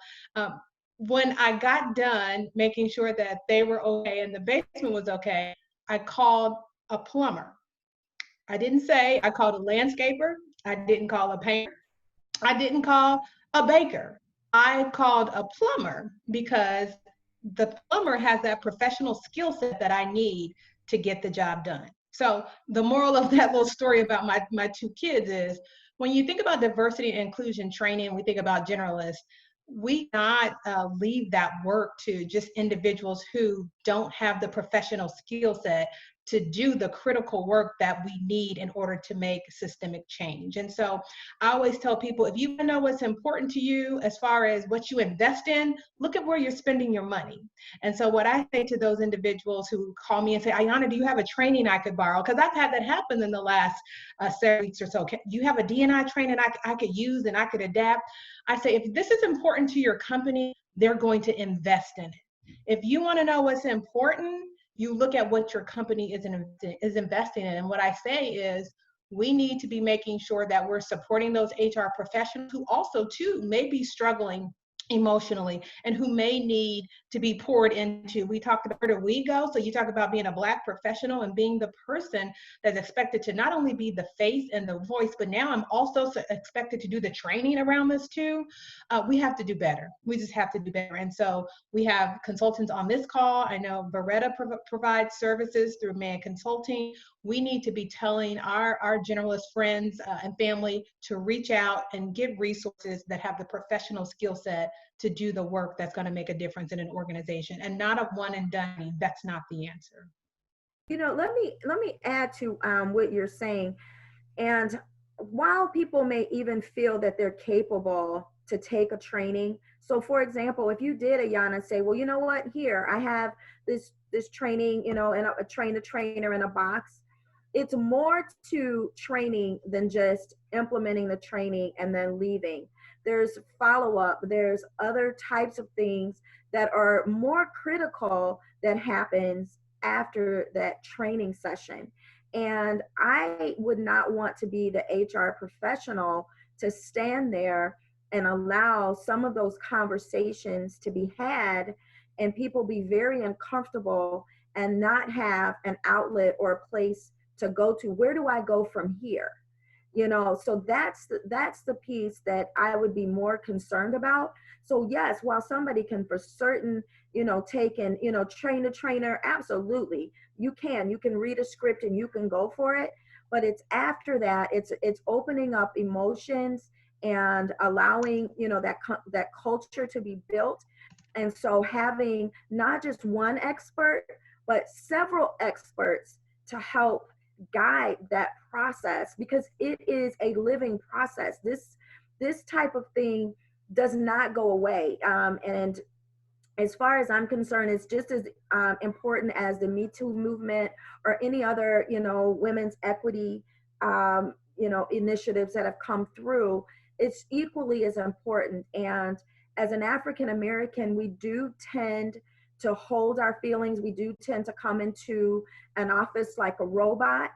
when I got done making sure that they were okay and the basement was okay, I called a plumber. I didn't say I called a landscaper. I didn't call a painter. I didn't call a baker. I called a plumber because the plumber has that professional skill set that I need to get the job done. So the moral of that little story about my two kids is when you think about diversity and inclusion training, we think about generalists. We not leave that work to just individuals who don't have the professional skill set to do the critical work that we need in order to make systemic change. And so I always tell people, if you know what's important to you as far as what you invest in, look at where you're spending your money. And so what I say to those individuals who call me and say, Ayana, do you have a training I could borrow? Because I've had that happen in the last 7 weeks or so. Do you have a D&I training I could use and I could adapt? I say, if this is important to your company, they're going to invest in it. If you want to know what's important, you look at what your company is investing in. And what I say is, we need to be making sure that we're supporting those HR professionals who also, too, may be struggling emotionally and who may need to be poured into. We talked about where do we go? So you talk about being a Black professional and being the person that's expected to not only be the face and the voice, but now I'm also expected to do the training around this too. We have to do better. We just have to do better. And so we have consultants on this call. I know Beretta provides services through Man Consulting. We need to be telling our generalist friends and family to reach out and get resources that have the professional skill set to do the work that's going to make a difference in an organization, and not a one and done. That's not the answer. You know, let me add to what you're saying. And while people may even feel that they're capable to take a training, so for example, if you did, Ayana, say, well, you know what, here I have this training, you know, and a trainer in a box. It's more to training than just implementing the training and then leaving. There's follow-up, there's other types of things that are more critical that happens after that training session. And I would not want to be the HR professional to stand there and allow some of those conversations to be had and people be very uncomfortable and not have an outlet or a place to go to. Where do I go from here? You know, so that's the piece that I would be more concerned about. So yes, while somebody can for certain, you know, take and, you know, train a trainer, absolutely, you can read a script and you can go for it. But it's after that, it's opening up emotions and allowing, you know, that culture to be built. And so having not just one expert, but several experts to help guide that process, because it is a living process. This type of thing does not go away. And as far as I'm concerned, it's just as important as the Me Too movement or any other, you know, women's equity, you know, initiatives that have come through. It's equally as important. And as an African American, we do tend to hold our feelings. We do tend to come into an office like a robot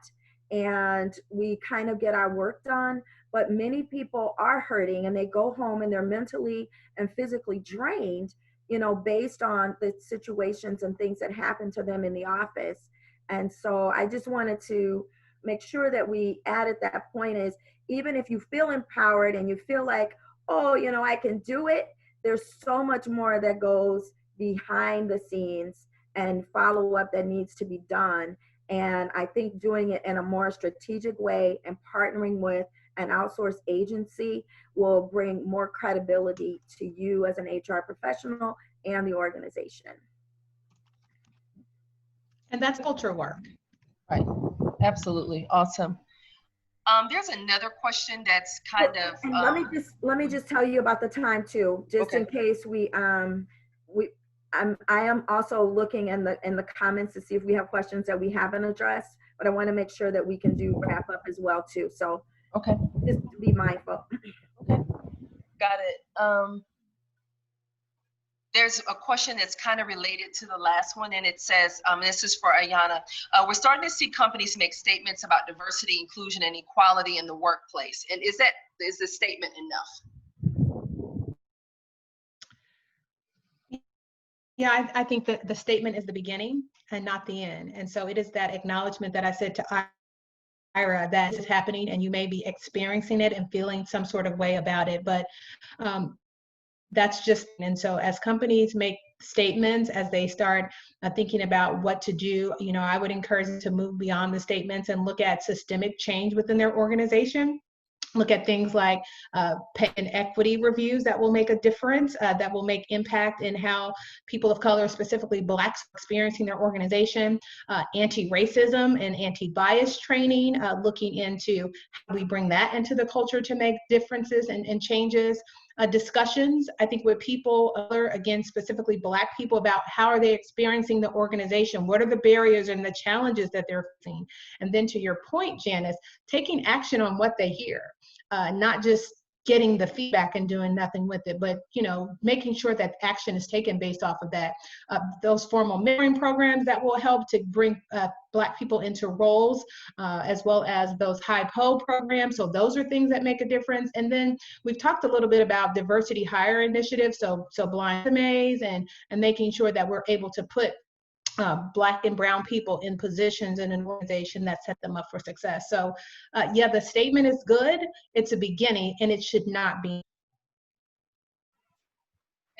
and we kind of get our work done. But many people are hurting and they go home and they're mentally and physically drained, you know, based on the situations and things that happen to them in the office. And so I just wanted to make sure that we added that point is, even if you feel empowered and you feel like, oh, you know, I can do it, there's so much more that goes behind the scenes and follow up that needs to be done. And I think doing it in a more strategic way and partnering with an outsourced agency will bring more credibility to you as an HR professional and the organization. And that's culture work. Right. Absolutely. Awesome. There's another question that's kind of. And let me just tell you about the time too, just Okay. in case I am also looking in the comments to see if we have questions that we haven't addressed, but I want to make sure that we can do wrap up as well too. So Okay. just be mindful. Okay. Got it. There's a question that's kind of related to the last one, and it says, this is for Ayana. We're starting to see companies make statements about diversity, inclusion, and equality in the workplace. And is the statement enough? Yeah, I think that the statement is the beginning and not the end. And so it is that acknowledgement that I said to Ira that is happening, and you may be experiencing it and feeling some sort of way about it, but that's just, and so as companies make statements, as they start thinking about what to do, I would encourage them to move beyond the statements and look at systemic change within their organization. Look at things like pay and equity reviews that will make a difference, that will make impact in how people of color, specifically Blacks, are experiencing their organization. Anti-racism and anti-bias training, looking into how we bring that into the culture to make differences and changes. Discussions, I think, with people, again, specifically Black people, about how are they experiencing the organization? What are the barriers and the challenges that they're facing? And then to your point, Janice, taking action on what they hear, not just getting the feedback and doing nothing with it, but making sure that action is taken based off of that. Those formal mentoring programs that will help to bring Black people into roles, as well as those HiPo programs. So those are things that make a difference. And then we've talked a little bit about diversity hire initiatives, so blind resumes and making sure that we're able to put Black and brown people in positions in an organization that set them up for success. So yeah, the statement is good. It's a beginning, and it should not be.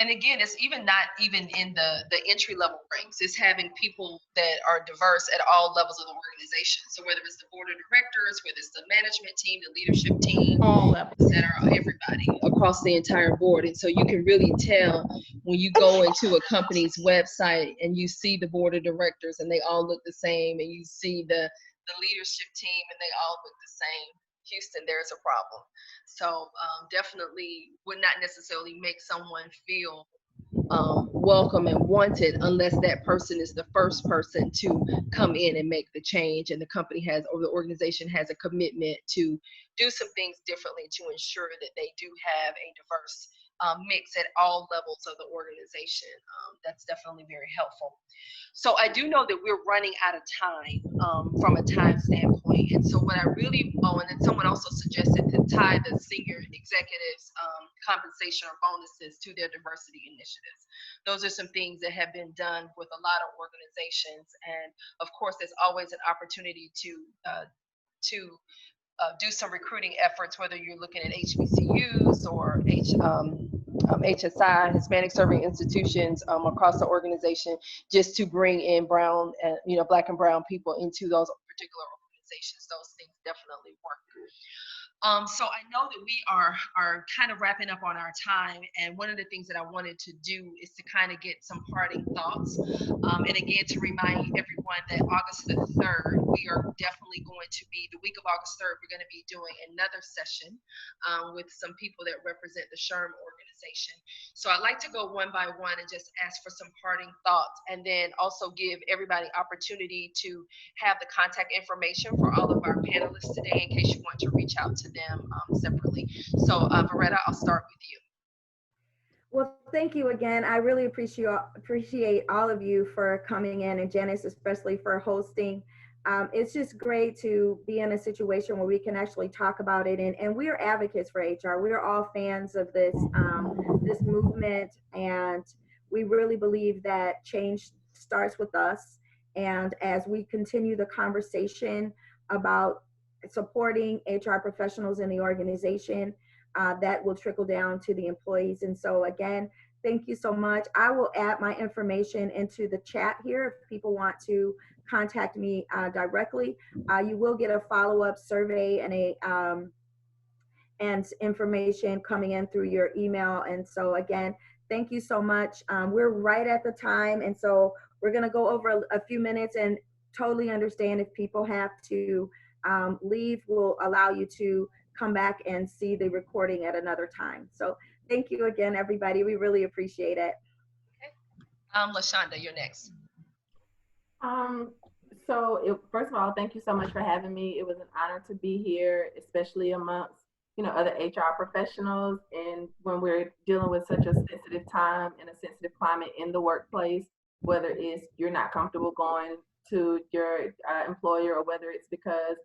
And again, it's not even in the entry level ranks. It's having people that are diverse at all levels of the organization. So whether it's the board of directors, whether it's the management team, the leadership team, all levels, et cetera, everybody across the entire board. And so you can really tell when you go into a company's website and you see the board of directors and they all look the same, and you see the leadership team and they all look the same. Houston, there's a problem. So definitely would not necessarily make someone feel welcome and wanted unless that person is the first person to come in and make the change, and the company has, or the organization has, a commitment to do some things differently to ensure that they do have a diverse mix at all levels of the organization. That's definitely very helpful. So I do know that we're running out of time from a time standpoint. And so what I really, and then someone also suggested to tie the senior executives compensation or bonuses to their diversity initiatives. Those are some things that have been done with a lot of organizations. And of course, there's always an opportunity to do some recruiting efforts, whether you're looking at HBCUs or HSI, Hispanic Serving Institutions across the organization, just to bring in brown and Black and brown people into those particular organizations. Those things definitely work. So I know that we are kind of wrapping up on our time, and one of the things that I wanted to do is to kind of get some parting thoughts, and again to remind everyone that August the 3rd, we are definitely going to be, the week of August 3rd, we're going to be doing another session with some people that represent the SHRM organization. So I'd like to go one by one and just ask for some parting thoughts, and then also give everybody opportunity to have the contact information for all of our panelists today in case you want to reach out to them separately. So Veretta, I'll start with you. Well, thank you again. I really appreciate all of you for coming in, and Janice especially for hosting. It's just great to be in a situation where we can actually talk about it, and we are advocates for HR. We are all fans of this this movement, and we really believe that change starts with us. And as we continue the conversation about supporting HR professionals in the organization, that will trickle down to the employees. And so again, thank you so much. I will add my information into the chat here if people want to contact me directly. You will get a follow-up survey and information coming in through your email. And so again, thank you so much. We're right at the time, and so we're going to go over a few minutes, and totally understand if people have to leave. We'll allow you to come back and see the recording at another time. So thank you again, everybody. We really appreciate it. LaShonda, you're next. First of all, thank you so much for having me. It was an honor to be here, especially amongst, other HR professionals. And when we're dealing with such a sensitive time and a sensitive climate in the workplace, whether it's you're not comfortable going to your employer, or whether it's because,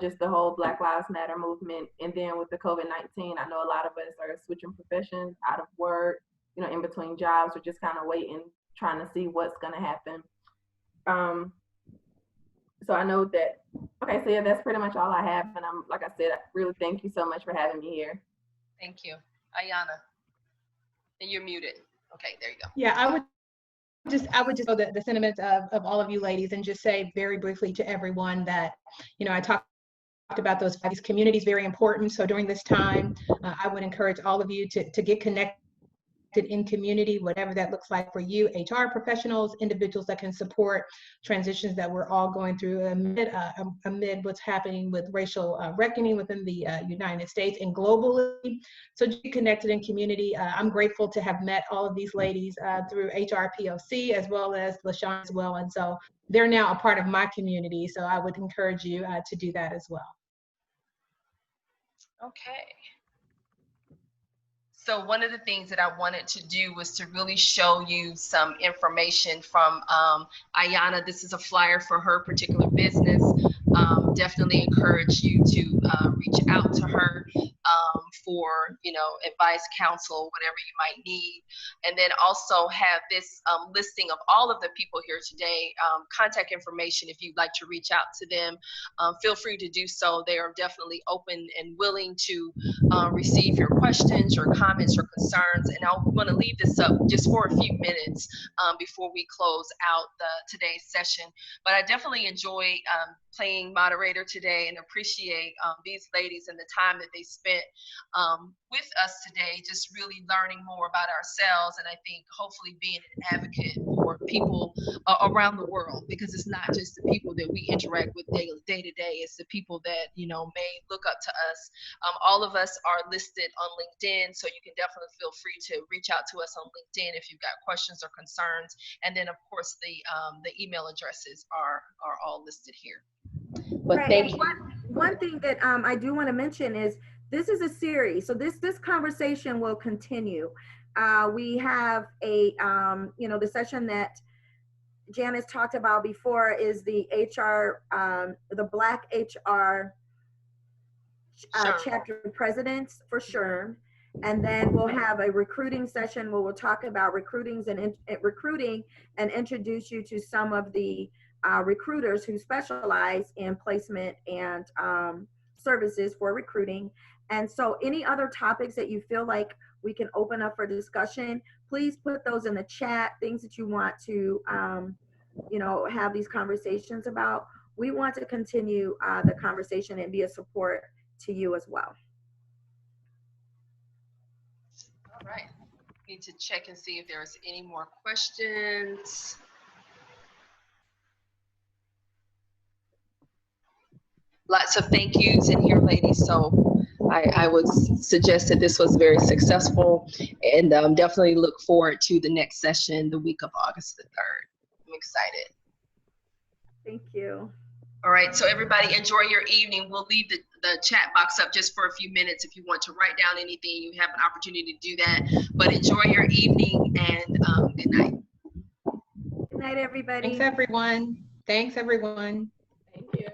just the whole Black Lives Matter movement. And then with the COVID-19, I know a lot of us are switching professions, out of work, in between jobs, or just kind of waiting, trying to see what's going to happen. So I know that, okay, so yeah, that's pretty much all I have. And like I said, I really thank you so much for having me here. Thank you. Ayanna, and you're muted. Okay, there you go. Yeah, I would just know the sentiments of all of you ladies, and just say very briefly to everyone that, I talked about these communities, very important. So during this time, I would encourage all of you to get connected in community, whatever that looks like for you, HR professionals, individuals that can support transitions that we're all going through amid what's happening with racial reckoning within the United States and globally. So just be connected in community. I'm grateful to have met all of these ladies through HRPOC, as well as LaShawn as well. And so they're now a part of my community. So I would encourage you to do that as well. Okay. So one of the things that I wanted to do was to really show you some information from Ayanna. This is a flyer for her particular business. Definitely encourage you to reach out to her for, advice, counsel, whatever you might need. And then also have this listing of all of the people here today, contact information if you'd like to reach out to them. Feel free to do so. They are definitely open and willing to receive your questions, your comments, or concerns. And I want to leave this up just for a few minutes before we close out today's session. But I definitely enjoy playing moderator today, and appreciate these ladies and the time that they spent with us today, just really learning more about ourselves. And I think hopefully being an advocate for people around the world, because it's not just the people that we interact with day to day, it's the people that, may look up to us. All of us are listed on LinkedIn, so you can definitely feel free to reach out to us on LinkedIn if you've got questions or concerns. And then of course the email addresses are all listed here. But right. thank you. One thing that I do want to mention is this is a series, so this conversation will continue. We have a the session that Janice talked about before is the HR, the Black HR chapter presidents for SHRM. And then we'll have a recruiting session where we'll talk about recruiting and introduce you to some of the recruiters who specialize in placement and services for recruiting. And so any other topics that you feel like we can open up for discussion, please put those in the chat, things that you want to have these conversations about. We want to continue the conversation and be a support to you as well. All right. Need to check and see if there's any more questions. Lots of thank yous in here, ladies. So I would suggest that this was very successful, and definitely look forward to the next session the week of August the 3rd. I'm excited. Thank you. All right, so everybody enjoy your evening. We'll leave the chat box up just for a few minutes. If you want to write down anything, you have an opportunity to do that. But enjoy your evening, and good night. Good night, everybody. Thanks, everyone. Thanks, everyone. Thank you.